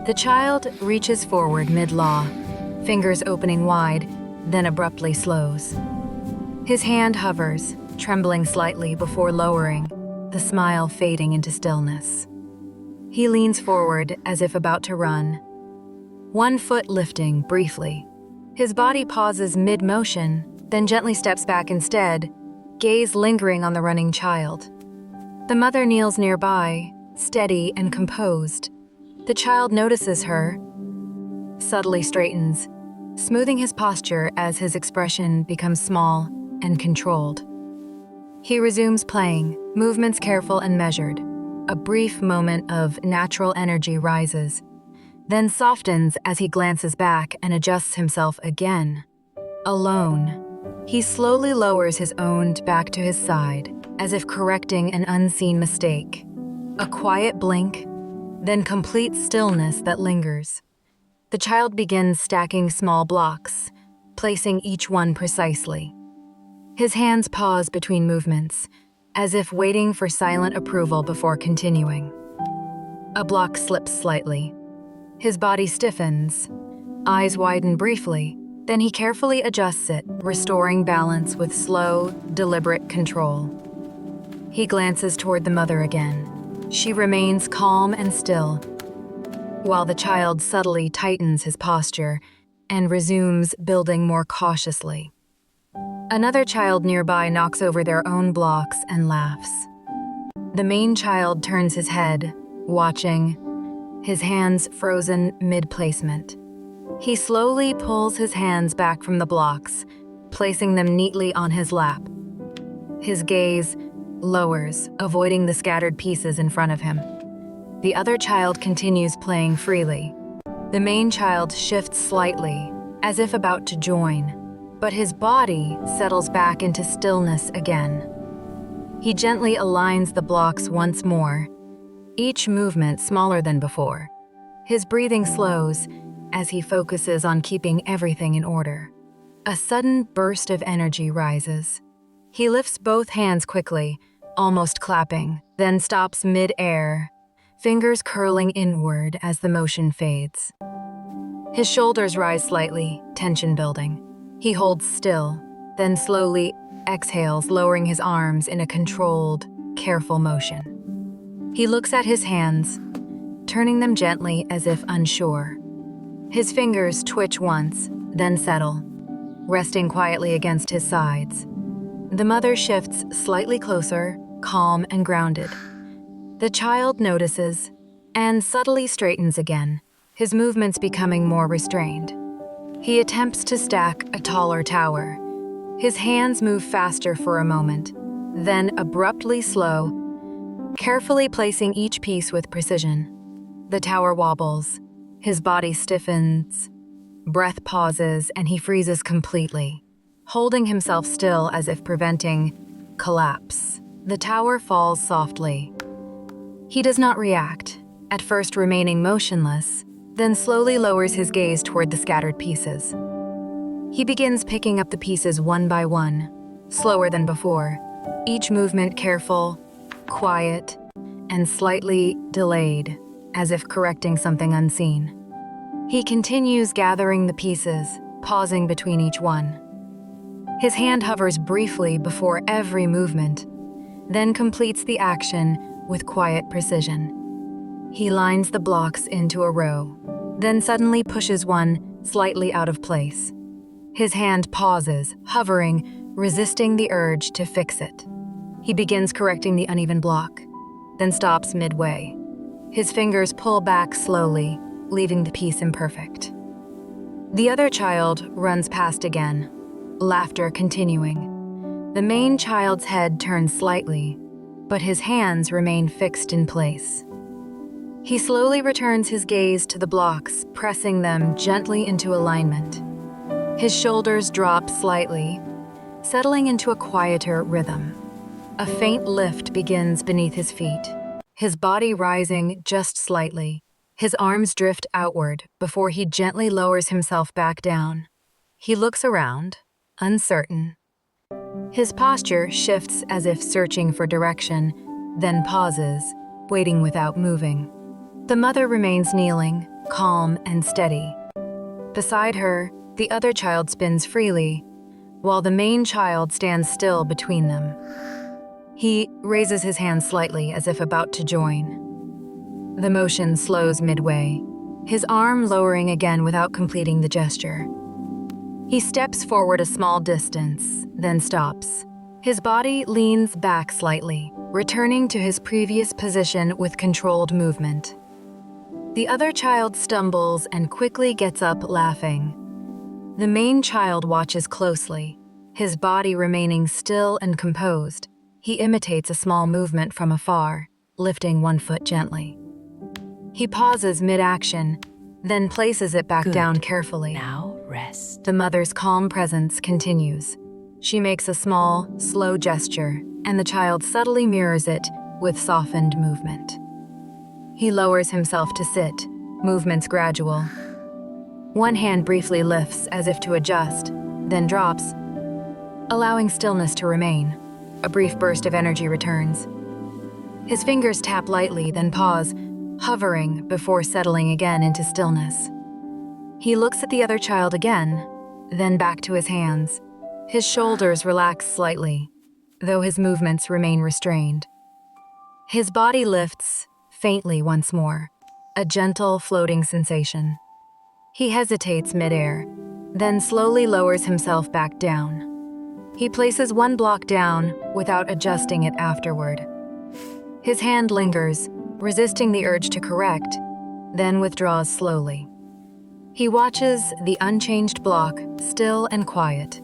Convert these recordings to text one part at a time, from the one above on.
The child reaches forward mid-law, fingers opening wide, then abruptly slows. His hand hovers, trembling slightly before lowering, the smile fading into stillness. He leans forward as if about to run, one foot lifting briefly. His body pauses mid-motion, then gently steps back instead, gaze lingering on the running child. The mother kneels nearby, steady and composed. The child notices her, subtly straightens, smoothing his posture as his expression becomes small and controlled. He resumes playing, movements careful and measured. A brief moment of natural energy rises, then softens as he glances back and adjusts himself again. Alone, he slowly lowers his own back to his side, as if correcting an unseen mistake. A quiet blink, then complete stillness that lingers. The child begins stacking small blocks, placing each one precisely. His hands pause between movements, as if waiting for silent approval before continuing. A block slips slightly. His body stiffens, eyes widen briefly, then he carefully adjusts it, restoring balance with slow, deliberate control. He glances toward the mother again. She remains calm and still, while the child subtly tightens his posture and resumes building more cautiously. Another child nearby knocks over their own blocks and laughs. The main child turns his head, watching, his hands frozen mid-placement. He slowly pulls his hands back from the blocks, placing them neatly on his lap. His gaze lowers, avoiding the scattered pieces in front of him. The other child continues playing freely. The main child shifts slightly, as if about to join, but his body settles back into stillness again. He gently aligns the blocks once more, each movement smaller than before. His breathing slows as he focuses on keeping everything in order. A sudden burst of energy rises. He lifts both hands quickly, almost clapping, then stops mid-air, fingers curling inward as the motion fades. His shoulders rise slightly, tension building. He holds still, then slowly exhales, lowering his arms in a controlled, careful motion. He looks at his hands, turning them gently as if unsure. His fingers twitch once, then settle, resting quietly against his sides. The mother shifts slightly closer, calm and grounded. The child notices and subtly straightens again, his movements becoming more restrained. He attempts to stack a taller tower. His hands move faster for a moment, then abruptly slow, carefully placing each piece with precision. The tower wobbles, his body stiffens, breath pauses, and he freezes completely, holding himself still as if preventing collapse. The tower falls softly. He does not react, at first remaining motionless, then slowly lowers his gaze toward the scattered pieces. He begins picking up the pieces one by one, slower than before, each movement careful, quiet, and slightly delayed, as if correcting something unseen. He continues gathering the pieces, pausing between each one. His hand hovers briefly before every movement, then completes the action with quiet precision. He lines the blocks into a row, then suddenly pushes one slightly out of place. His hand pauses, hovering, resisting the urge to fix it. He begins correcting the uneven block, then stops midway. His fingers pull back slowly, leaving the piece imperfect. The other child runs past again, laughter continuing. The main child's head turns slightly, but his hands remain fixed in place. He slowly returns his gaze to the blocks, pressing them gently into alignment. His shoulders drop slightly, settling into a quieter rhythm. A faint lift begins beneath his feet, his body rising just slightly. His arms drift outward before he gently lowers himself back down. He looks around, uncertain. His posture shifts as if searching for direction, then pauses, waiting without moving. The mother remains kneeling, calm and steady. Beside her, the other child spins freely, while the main child stands still between them. He raises his hand slightly as if about to join. The motion slows midway, his arm lowering again without completing the gesture. He steps forward a small distance, then stops. His body leans back slightly, returning to his previous position with controlled movement. The other child stumbles and quickly gets up, laughing. The main child watches closely, his body remaining still and composed. He imitates a small movement from afar, lifting one foot gently. He pauses mid-action, then places it back down carefully. Now rest. The mother's calm presence continues. She makes a small, slow gesture, and the child subtly mirrors it with softened movement. He lowers himself to sit, movements gradual. One hand briefly lifts as if to adjust, then drops, allowing stillness to remain. A brief burst of energy returns. His fingers tap lightly, then pause, hovering before settling again into stillness. He looks at the other child again, then back to his hands. His shoulders relax slightly, though his movements remain restrained. His body lifts faintly once more, a gentle floating sensation. He hesitates midair, then slowly lowers himself back down. He places one block down without adjusting it afterward. His hand lingers, resisting the urge to correct, then withdraws slowly. He watches the unchanged block, still and quiet.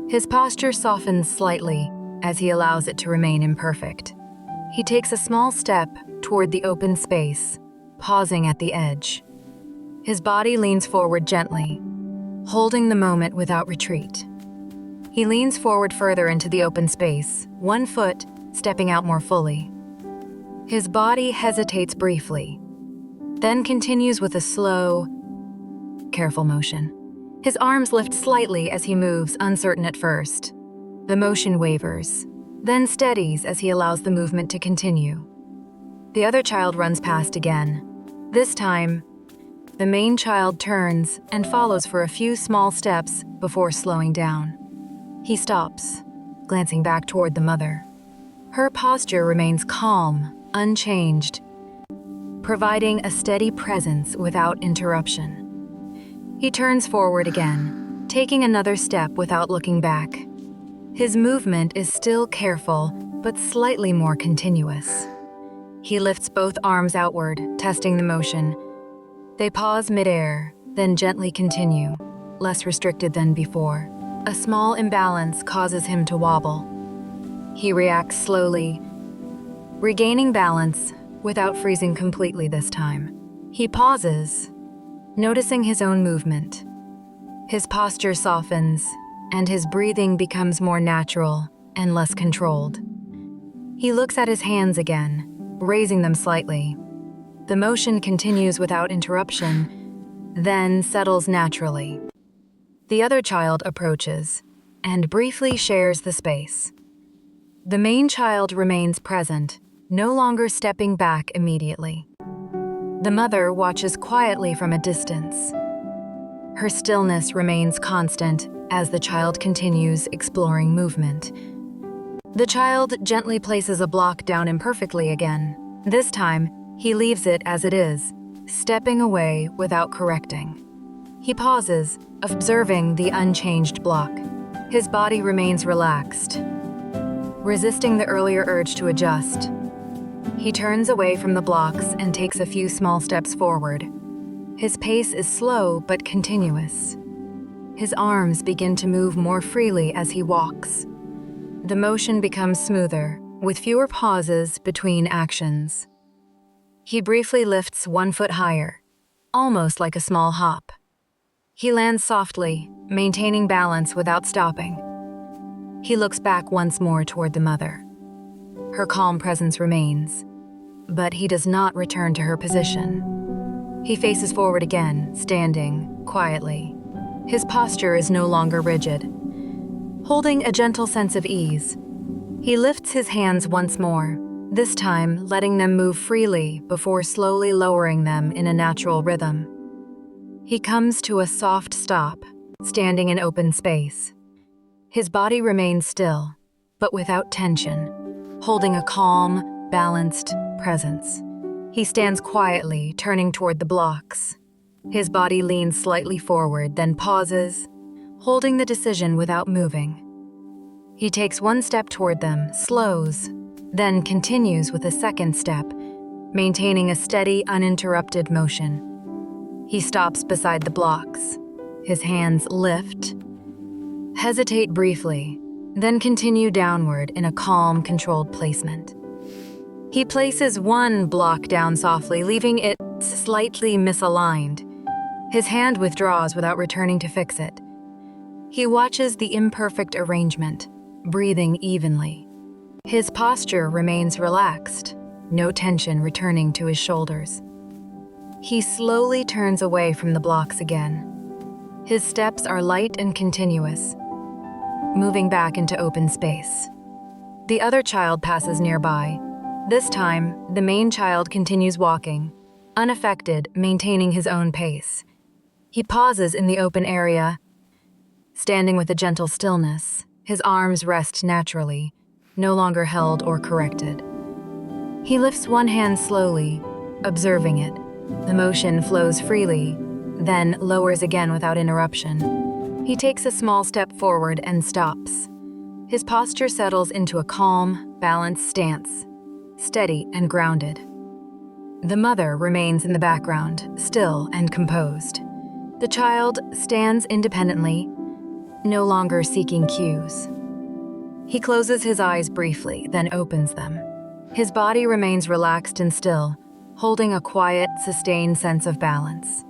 His posture softens slightly as he allows it to remain imperfect. He takes a small step toward the open space, pausing at the edge. His body leans forward gently, holding the moment without retreat. He leans forward further into the open space, one foot stepping out more fully. His body hesitates briefly, then continues with a slow, careful motion. His arms lift slightly as he moves, uncertain at first. The motion wavers, then steadies as he allows the movement to continue. The other child runs past again. This time, the main child turns and follows for a few small steps before slowing down. He stops, glancing back toward the mother. Her posture remains calm, unchanged, providing a steady presence without interruption. He turns forward again, taking another step without looking back. His movement is still careful, but slightly more continuous. He lifts both arms outward, testing the motion. They pause midair, then gently continue, less restricted than before. A small imbalance causes him to wobble. He reacts slowly, regaining balance without freezing completely this time. He pauses, noticing his own movement. His posture softens, and his breathing becomes more natural and less controlled. He looks at his hands again, raising them slightly. The motion continues without interruption, then settles naturally. The other child approaches and briefly shares the space. The main child remains present, no longer stepping back immediately. The mother watches quietly from a distance. Her stillness remains constant as the child continues exploring movement. The child gently places a block down imperfectly again. This time, he leaves it as it is, stepping away without correcting. He pauses, observing the unchanged block. His body remains relaxed, resisting the earlier urge to adjust. He turns away from the blocks and takes a few small steps forward. His pace is slow but continuous. His arms begin to move more freely as he walks. The motion becomes smoother, with fewer pauses between actions. He briefly lifts 1 foot higher, almost like a small hop. He lands softly, maintaining balance without stopping. He looks back once more toward the mother. Her calm presence remains, but he does not return to her position. He faces forward again, standing quietly. His posture is no longer rigid, holding a gentle sense of ease. He lifts his hands once more, this time letting them move freely before slowly lowering them in a natural rhythm. He comes to a soft stop, standing in open space. His body remains still, but without tension, holding a calm, balanced presence. He stands quietly, turning toward the blocks. His body leans slightly forward, then pauses, holding the decision without moving. He takes one step toward them, slows, then continues with a second step, maintaining a steady, uninterrupted motion. He stops beside the blocks. His hands lift, hesitate briefly, then continue downward in a calm, controlled placement. He places one block down softly, leaving it slightly misaligned. His hand withdraws without returning to fix it. He watches the imperfect arrangement, breathing evenly. His posture remains relaxed, no tension returning to his shoulders. He slowly turns away from the blocks again. His steps are light and continuous, moving back into open space. The other child passes nearby. This time, the main child continues walking, unaffected, maintaining his own pace. He pauses in the open area, standing with a gentle stillness. His arms rest naturally, no longer held or corrected. He lifts one hand slowly, observing it. The motion flows freely, then lowers again without interruption. He takes a small step forward and stops. His posture settles into a calm, balanced stance, steady and grounded. The mother remains in the background, still and composed. The child stands independently, no longer seeking cues. He closes his eyes briefly, then opens them. His body remains relaxed and still, holding a quiet, sustained sense of balance.